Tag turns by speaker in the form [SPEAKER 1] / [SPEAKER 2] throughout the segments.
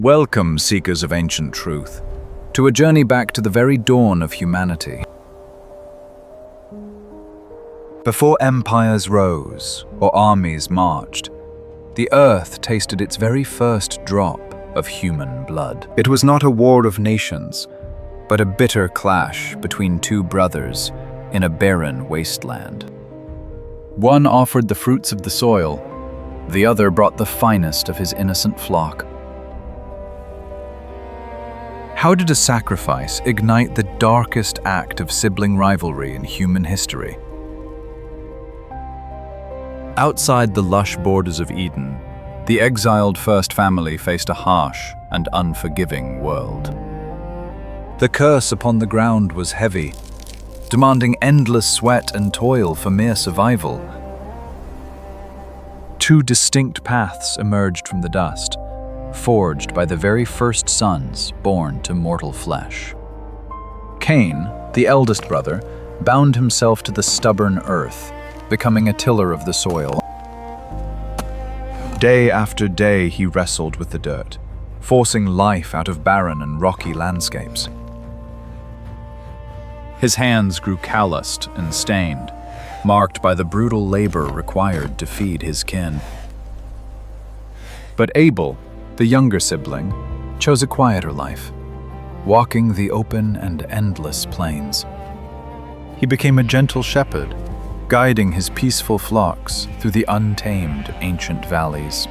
[SPEAKER 1] Welcome, seekers of ancient truth, to a journey back to the very dawn of humanity. Before empires rose or armies marched, the earth tasted its very first drop of human blood. It was not a war of nations, but a bitter clash between two brothers in a barren wasteland. One offered the fruits of the soil, the other brought the finest of his innocent flock. How did a sacrifice ignite the darkest act of sibling rivalry in human history? Outside the lush borders of Eden, the exiled first family faced a harsh and unforgiving world. The curse upon the ground was heavy, demanding endless sweat and toil for mere survival. Two distinct paths emerged from the dust, forged by the very first sons born to mortal flesh. Cain, the eldest brother, bound himself to the stubborn earth, becoming a tiller of the soil. Day after day he wrestled with the dirt, forcing life out of barren and rocky landscapes. His hands grew calloused and stained, marked by the brutal labor required to feed his kin. But Abel, the younger sibling, chose a quieter life, walking the open and endless plains. He became a gentle shepherd, guiding his peaceful flocks through the untamed ancient valleys.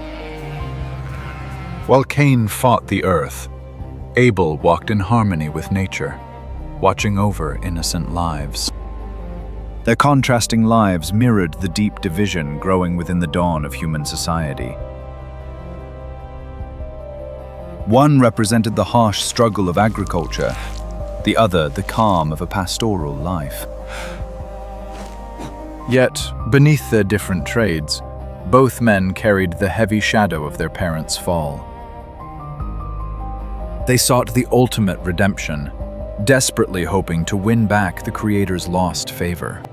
[SPEAKER 1] While Cain fought the earth, Abel walked in harmony with nature, watching over innocent lives. Their contrasting lives mirrored the deep division growing within the dawn of human society. One represented the harsh struggle of agriculture, the other the calm of a pastoral life. Yet, beneath their different trades, both men carried the heavy shadow of their parents' fall. They sought the ultimate redemption, desperately hoping to win back the Creator's lost favor.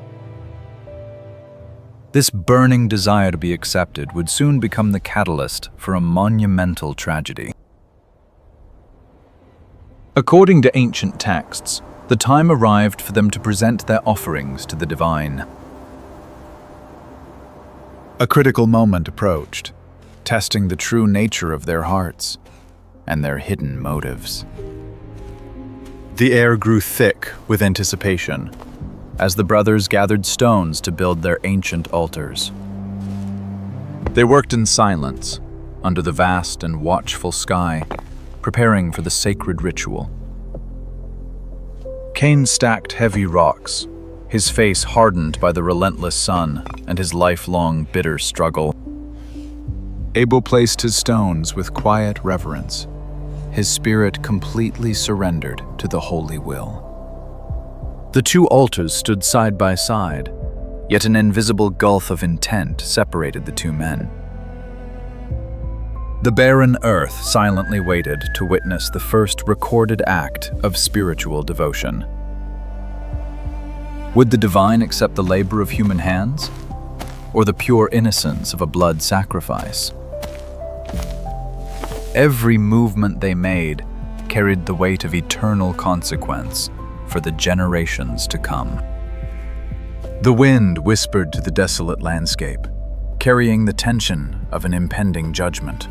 [SPEAKER 1] This burning desire to be accepted would soon become the catalyst for a monumental tragedy. According to ancient texts, the time arrived for them to present their offerings to the divine. A critical moment approached, testing the true nature of their hearts and their hidden motives. The air grew thick with anticipation as the brothers gathered stones to build their ancient altars. They worked in silence, under the vast and watchful sky, preparing for the sacred ritual. Cain stacked heavy rocks, his face hardened by the relentless sun and his lifelong bitter struggle. Abel placed his stones with quiet reverence, his spirit completely surrendered to the holy will. The two altars stood side by side, yet an invisible gulf of intent separated the two men. The barren earth silently waited to witness the first recorded act of spiritual devotion. Would the divine accept the labor of human hands, or the pure innocence of a blood sacrifice? Every movement they made carried the weight of eternal consequence for the generations to come. The wind whispered to the desolate landscape, carrying the tension of an impending judgment.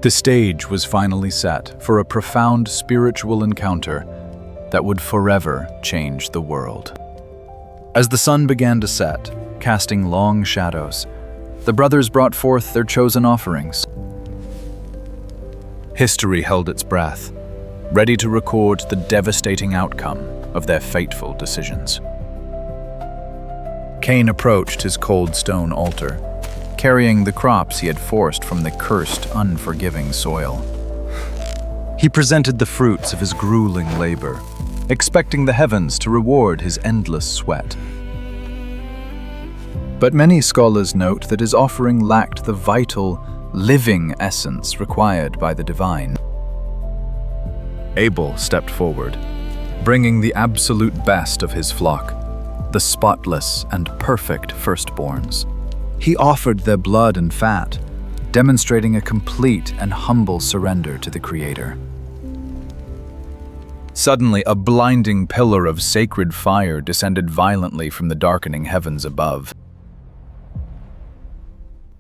[SPEAKER 1] The stage was finally set for a profound spiritual encounter that would forever change the world. As the sun began to set, casting long shadows, the brothers brought forth their chosen offerings. History held its breath, ready to record the devastating outcome of their fateful decisions. Cain approached his cold stone altar, carrying the crops he had forced from the cursed, unforgiving soil. He presented the fruits of his grueling labor, expecting the heavens to reward his endless sweat. But many scholars note that his offering lacked the vital, living essence required by the divine. Abel stepped forward, bringing the absolute best of his flock, the spotless and perfect firstborns. He offered their blood and fat, demonstrating a complete and humble surrender to the Creator. Suddenly, a blinding pillar of sacred fire descended violently from the darkening heavens above.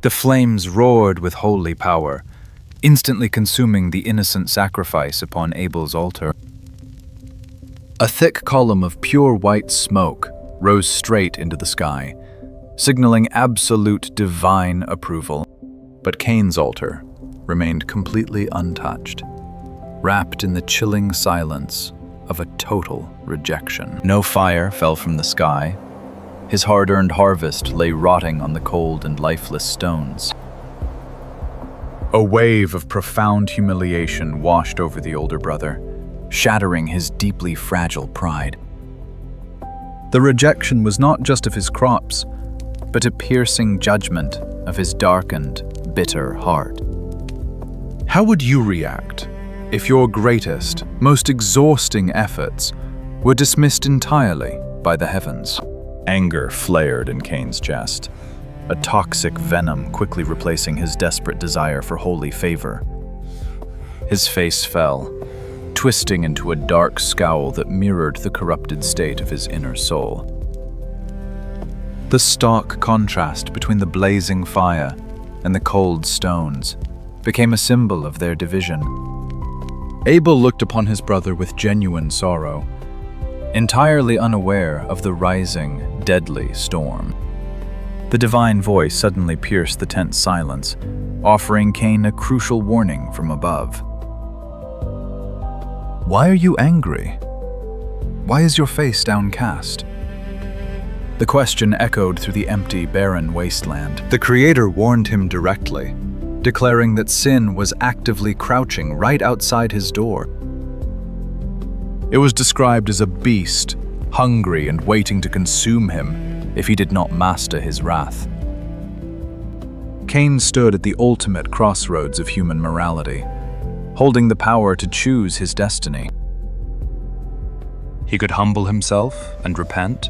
[SPEAKER 1] The flames roared with holy power, instantly consuming the innocent sacrifice upon Abel's altar. A thick column of pure white smoke rose straight into the sky, signaling absolute divine approval. But Cain's altar remained completely untouched, wrapped in the chilling silence of a total rejection. No fire fell from the sky. His hard-earned harvest lay rotting on the cold and lifeless stones. A wave of profound humiliation washed over the older brother, shattering his deeply fragile pride. The rejection was not just of his crops, but a piercing judgment of his darkened, bitter heart. How would you react if your greatest, most exhausting efforts were dismissed entirely by the heavens? Anger flared in Cain's chest, a toxic venom quickly replacing his desperate desire for holy favor. His face fell, twisting into a dark scowl that mirrored the corrupted state of his inner soul. The stark contrast between the blazing fire and the cold stones became a symbol of their division. Abel looked upon his brother with genuine sorrow, entirely unaware of the rising, deadly storm. The divine voice suddenly pierced the tense silence, offering Cain a crucial warning from above. "Why are you angry? Why is your face downcast?" The question echoed through the empty, barren wasteland. The Creator warned him directly, declaring that sin was actively crouching right outside his door. It was described as a beast, hungry and waiting to consume him if he did not master his wrath. Cain stood at the ultimate crossroads of human morality, holding the power to choose his destiny. He could humble himself and repent,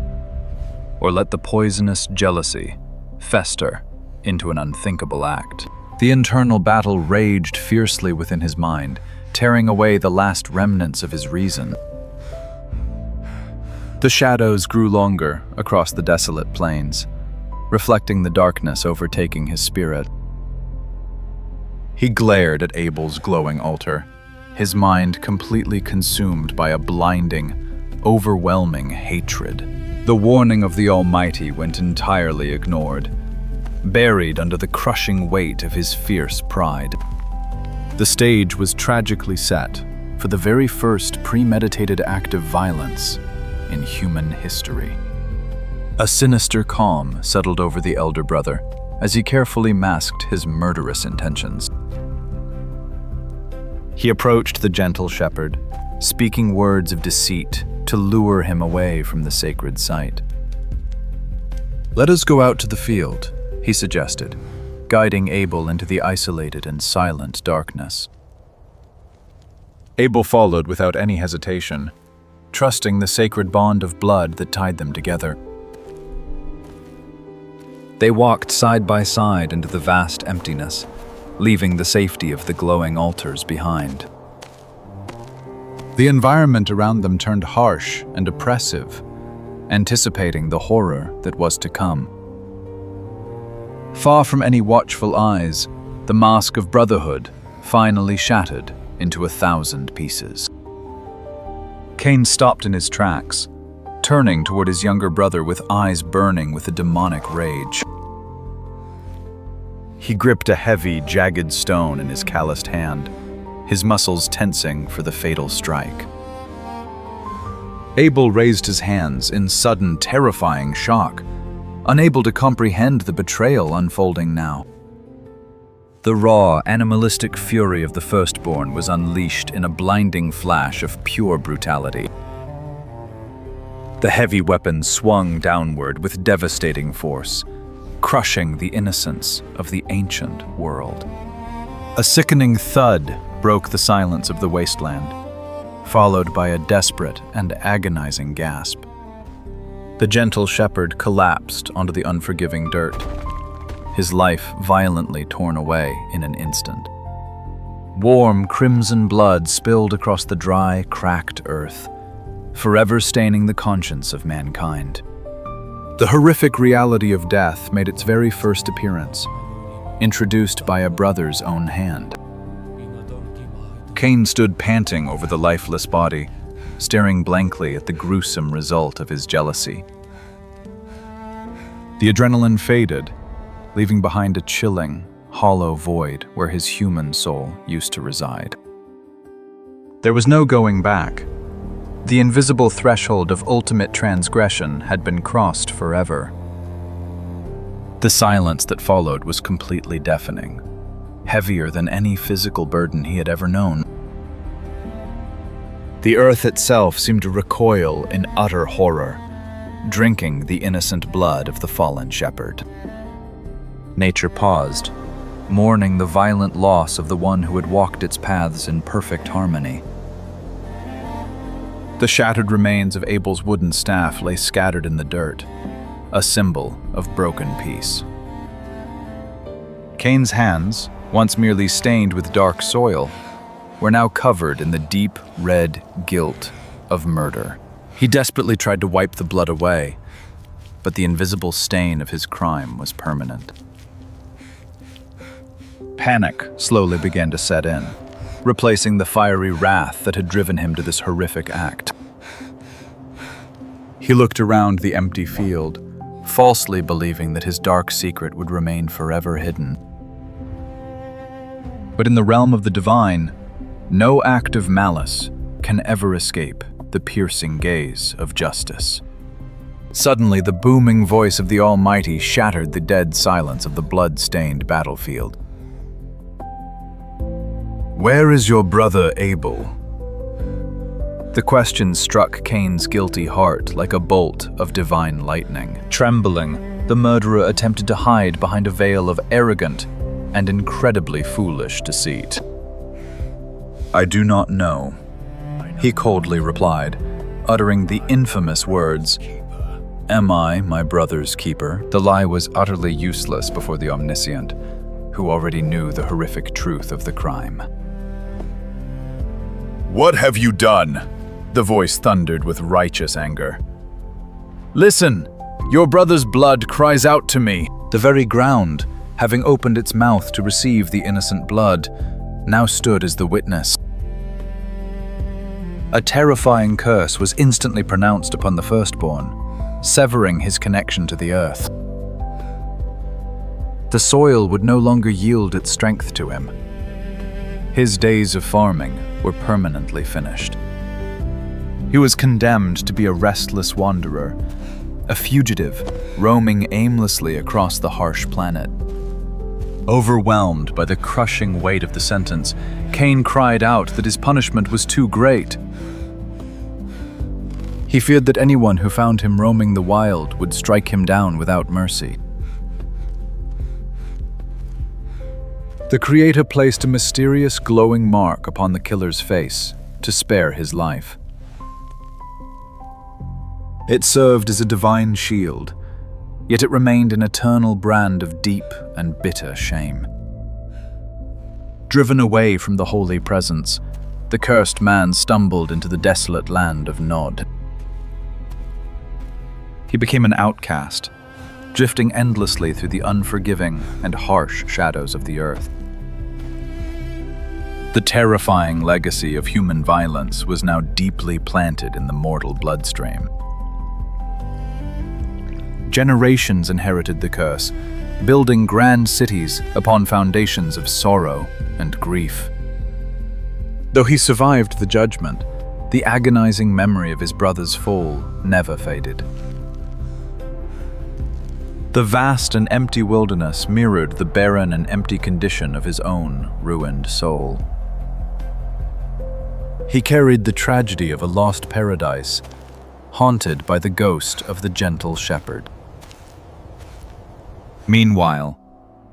[SPEAKER 1] or let the poisonous jealousy fester into an unthinkable act. The internal battle raged fiercely within his mind, tearing away the last remnants of his reason. The shadows grew longer across the desolate plains, reflecting the darkness overtaking his spirit. He glared at Abel's glowing altar, his mind completely consumed by a blinding, overwhelming hatred. The warning of the Almighty went entirely ignored, buried under the crushing weight of his fierce pride. The stage was tragically set for the very first premeditated act of violence in human history. A sinister calm settled over the elder brother as he carefully masked his murderous intentions. He approached the gentle shepherd, speaking words of deceit to lure him away from the sacred site. "Let us go out to the field," he suggested, guiding Abel into the isolated and silent darkness. Abel followed without any hesitation, trusting the sacred bond of blood that tied them together. They walked side by side into the vast emptiness, leaving the safety of the glowing altars behind. The environment around them turned harsh and oppressive, anticipating the horror that was to come. Far from any watchful eyes, the mask of brotherhood finally shattered into 1,000 pieces. Cain stopped in his tracks, turning toward his younger brother with eyes burning with a demonic rage. He gripped a heavy, jagged stone in his calloused hand, his muscles tensing for the fatal strike. Abel raised his hands in sudden, terrifying shock, unable to comprehend the betrayal unfolding now. The raw, animalistic fury of the firstborn was unleashed in a blinding flash of pure brutality. The heavy weapon swung downward with devastating force, crushing the innocence of the ancient world. A sickening thud broke the silence of the wasteland, followed by a desperate and agonizing gasp. The gentle shepherd collapsed onto the unforgiving dirt, his life violently torn away in an instant. Warm crimson blood spilled across the dry, cracked earth, forever staining the conscience of mankind. The horrific reality of death made its very first appearance, introduced by a brother's own hand. Cain stood panting over the lifeless body, staring blankly at the gruesome result of his jealousy. The adrenaline faded, leaving behind a chilling, hollow void where his human soul used to reside. There was no going back. The invisible threshold of ultimate transgression had been crossed forever. The silence that followed was completely deafening, heavier than any physical burden he had ever known. The earth itself seemed to recoil in utter horror, drinking the innocent blood of the fallen shepherd. Nature paused, mourning the violent loss of the one who had walked its paths in perfect harmony. The shattered remains of Abel's wooden staff lay scattered in the dirt, a symbol of broken peace. Cain's hands, once merely stained with dark soil, were now covered in the deep red guilt of murder. He desperately tried to wipe the blood away, but the invisible stain of his crime was permanent. Panic slowly began to set in, replacing the fiery wrath that had driven him to this horrific act. He looked around the empty field, falsely believing that his dark secret would remain forever hidden. But in the realm of the divine, no act of malice can ever escape the piercing gaze of justice. Suddenly, the booming voice of the Almighty shattered the dead silence of the blood-stained battlefield. "Where is your brother Abel?" The question struck Cain's guilty heart like a bolt of divine lightning. Trembling, the murderer attempted to hide behind a veil of arrogant and incredibly foolish deceit. "I do not know," he coldly replied, uttering the infamous words, "Am I my brother's keeper?" The lie was utterly useless before the omniscient, who already knew the horrific truth of the crime. "What have you done?" the voice thundered with righteous anger. "Listen, your brother's blood cries out to me." The very ground, having opened its mouth to receive the innocent blood, now stood as the witness. A terrifying curse was instantly pronounced upon the firstborn, severing his connection to the earth. The soil would no longer yield its strength to him. His days of farming were permanently finished. He was condemned to be a restless wanderer, a fugitive roaming aimlessly across the harsh planet. Overwhelmed by the crushing weight of the sentence, Cain cried out that his punishment was too great. He feared that anyone who found him roaming the wild would strike him down without mercy. The Creator placed a mysterious glowing mark upon the killer's face to spare his life. It served as a divine shield, yet it remained an eternal brand of deep and bitter shame. Driven away from the holy presence, the cursed man stumbled into the desolate land of Nod. He became an outcast, drifting endlessly through the unforgiving and harsh shadows of the earth. The terrifying legacy of human violence was now deeply planted in the mortal bloodstream. Generations inherited the curse, building grand cities upon foundations of sorrow and grief. Though he survived the judgment, the agonizing memory of his brother's fall never faded. The vast and empty wilderness mirrored the barren and empty condition of his own ruined soul. He carried the tragedy of a lost paradise, haunted by the ghost of the gentle shepherd. Meanwhile,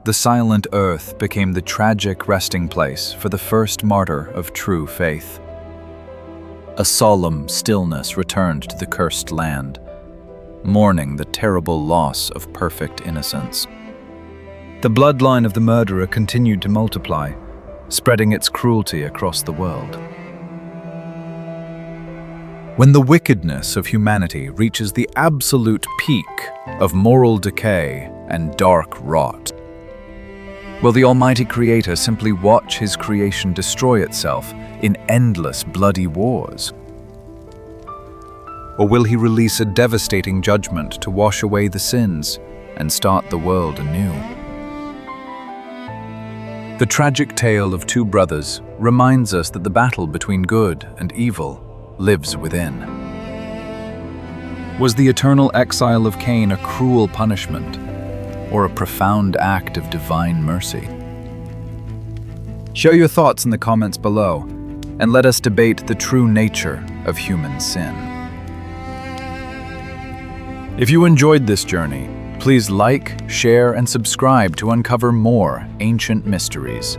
[SPEAKER 1] the silent earth became the tragic resting place for the first martyr of true faith. A solemn stillness returned to the cursed land, mourning the terrible loss of perfect innocence. The bloodline of the murderer continued to multiply, spreading its cruelty across the world. When the wickedness of humanity reaches the absolute peak of moral decay and dark rot, will the Almighty Creator simply watch His creation destroy itself in endless bloody wars? Or will He release a devastating judgment to wash away the sins and start the world anew? The tragic tale of two brothers reminds us that the battle between good and evil lives within. Was the eternal exile of Cain a cruel punishment, or a profound act of divine mercy? Share your thoughts in the comments below, and let us debate the true nature of human sin. If you enjoyed this journey, please like, share, and subscribe to uncover more ancient mysteries.